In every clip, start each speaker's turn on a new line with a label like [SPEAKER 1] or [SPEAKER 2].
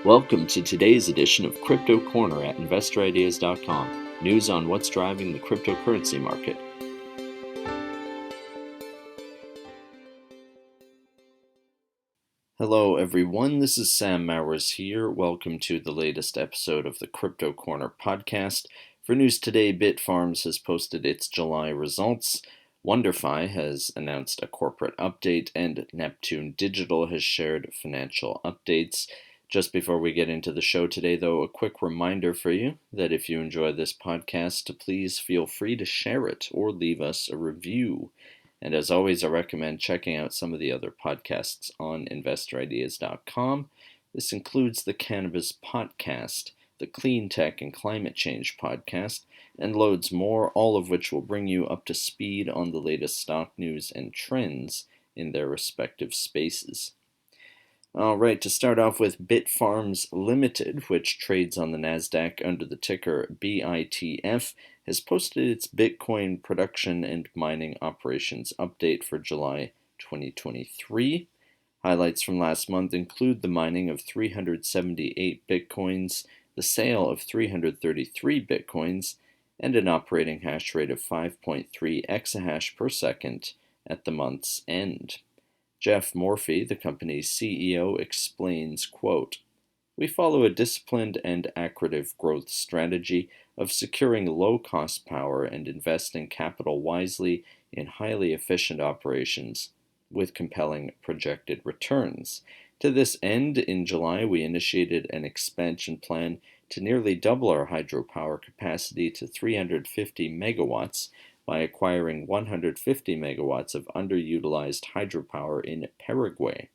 [SPEAKER 1] Welcome to today's edition of Crypto Corner at InvestorIdeas.com. News on what's driving the cryptocurrency market. Hello everyone, this is Sam Mowers here. Welcome to the latest episode of the Crypto Corner podcast. For news today, Bitfarms has posted its July results. WonderFi has announced a corporate update, and Neptune Digital has shared financial updates. Just before we get into the show today, though, a quick reminder for you that if you enjoy this podcast, to please feel free to share it or leave us a review. And as always, I recommend checking out some of the other podcasts on InvestorIdeas.com. This includes the Cannabis Podcast, the Clean Tech and Climate Change Podcast, and loads more, all of which will bring you up to speed on the latest stock news and trends in their respective spaces. All right, to start off with, Bitfarms Limited, which trades on the NASDAQ under the ticker BITF, has posted its Bitcoin production and mining operations update for July 2023. Highlights from last month include the mining of 378 Bitcoins, the sale of 333 Bitcoins, and an operating hash rate of 5.3 exahash per second at the month's end. Jeff Morphy, the company's CEO, explains, quote, "We follow a disciplined and accretive growth strategy of securing low-cost power and investing capital wisely in highly efficient operations with compelling projected returns. To this end, in July, we initiated an expansion plan to nearly double our hydropower capacity to 350 megawatts by acquiring 150 megawatts of underutilized hydropower in Paraguay.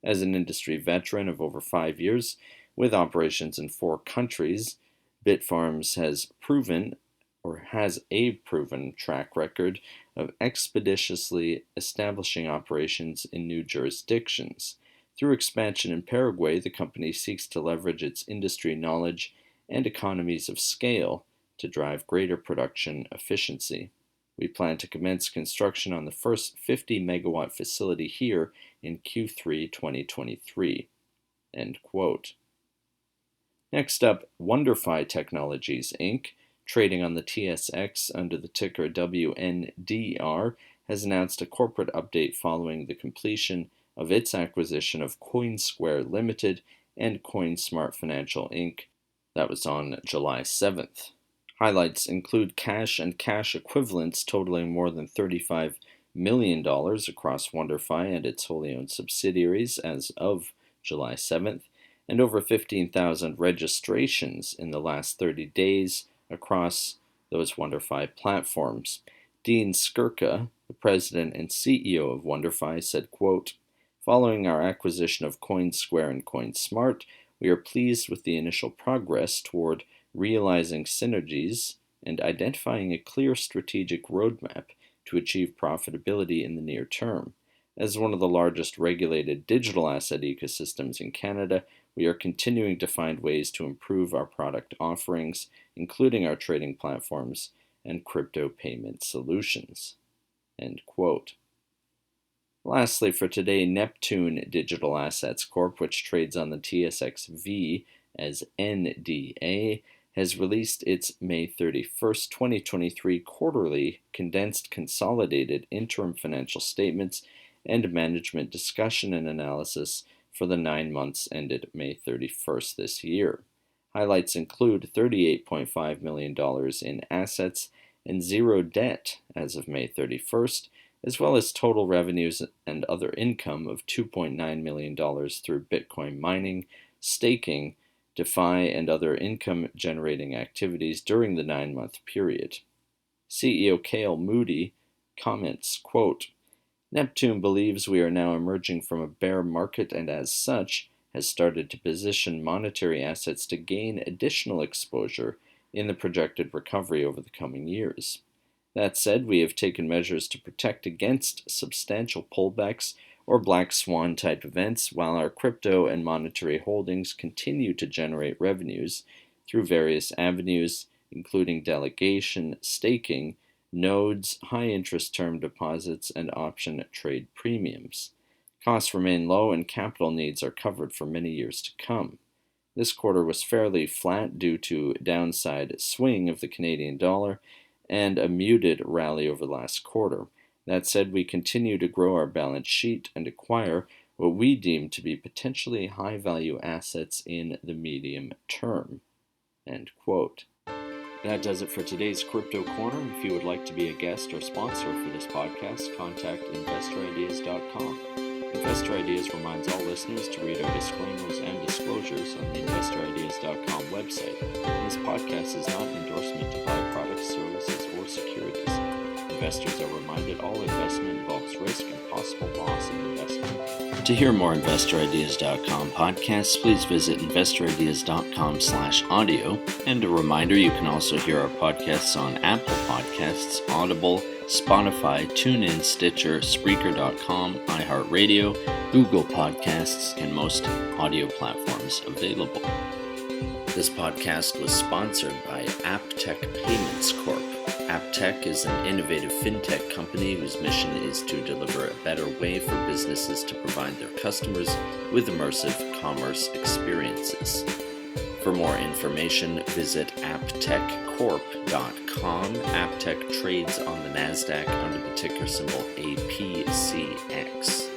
[SPEAKER 1] As an industry veteran of over 5 years, with operations in 4 countries, Bitfarms has a proven track record of expeditiously establishing operations in new jurisdictions. Through expansion in Paraguay, the company seeks to leverage its industry knowledge and economies of scale to drive greater production efficiency. We plan to commence construction on the first 50-megawatt facility here in Q3 2023. End quote. Next up, WonderFi Technologies, Inc., trading on the TSX under the ticker WNDR, has announced a corporate update following the completion of its acquisition of CoinSquare Limited and CoinSmart Financial, Inc. That was on July 7th. Highlights include cash and cash equivalents totaling more than $35 million across WonderFi and its wholly owned subsidiaries as of July 7th, and over 15,000 registrations in the last 30 days across those WonderFi platforms. Dean Skirka, the president and CEO of WonderFi, said, quote, "Following our acquisition of CoinSquare and CoinSmart, we are pleased with the initial progress toward realizing synergies and identifying a clear strategic roadmap to achieve profitability in the near term. As one of the largest regulated digital asset ecosystems in Canada, we are continuing to find ways to improve our product offerings, including our trading platforms and crypto payment solutions." End quote. Lastly, for today, Neptune Digital Assets Corp., which trades on the TSXV as NDA, has released its May 31st, 2023 quarterly condensed consolidated interim financial statements and management discussion and analysis for the 9 months ended May 31st this year. Highlights include $38.5 million in assets and 0 debt as of May 31st, as well as total revenues and other income of $2.9 million through Bitcoin mining, staking, DeFi, and other income-generating activities during the 9-month period. CEO Cale Moody comments, quote, "Neptune believes we are now emerging from a bear market and as such has started to position monetary assets to gain additional exposure in the projected recovery over the coming years. That said, we have taken measures to protect against substantial pullbacks or black swan type events, while our crypto and monetary holdings continue to generate revenues through various avenues, including delegation, staking, nodes, high interest term deposits, and option trade premiums. Costs remain low and capital needs are covered for many years to come. This quarter was fairly flat due to downside swing of the Canadian dollar and a muted rally over the last quarter. That said, we continue to grow our balance sheet and acquire what we deem to be potentially high-value assets in the medium term." End quote. That does it for today's Crypto Corner. If you would like to be a guest or sponsor for this podcast, contact InvestorIdeas.com. Investor Ideas reminds all listeners to read our disclaimers and disclosures on the InvestorIdeas.com website. This podcast is not an endorsement to buy products, services, or securities. Investors are reminded all investment involves risk and possible loss in investment. To hear more InvestorIdeas.com podcasts, please visit InvestorIdeas.com/audio. And a reminder, you can also hear our podcasts on Apple Podcasts, Audible, Spotify, TuneIn, Stitcher, Spreaker.com, iHeartRadio, Google Podcasts, and most audio platforms available. This podcast was sponsored by AppTech Payments Corp. AppTech is an innovative fintech company whose mission is to deliver a better way for businesses to provide their customers with immersive commerce experiences. For more information, visit apptechcorp.com. AppTech trades on the Nasdaq under the ticker symbol APCX.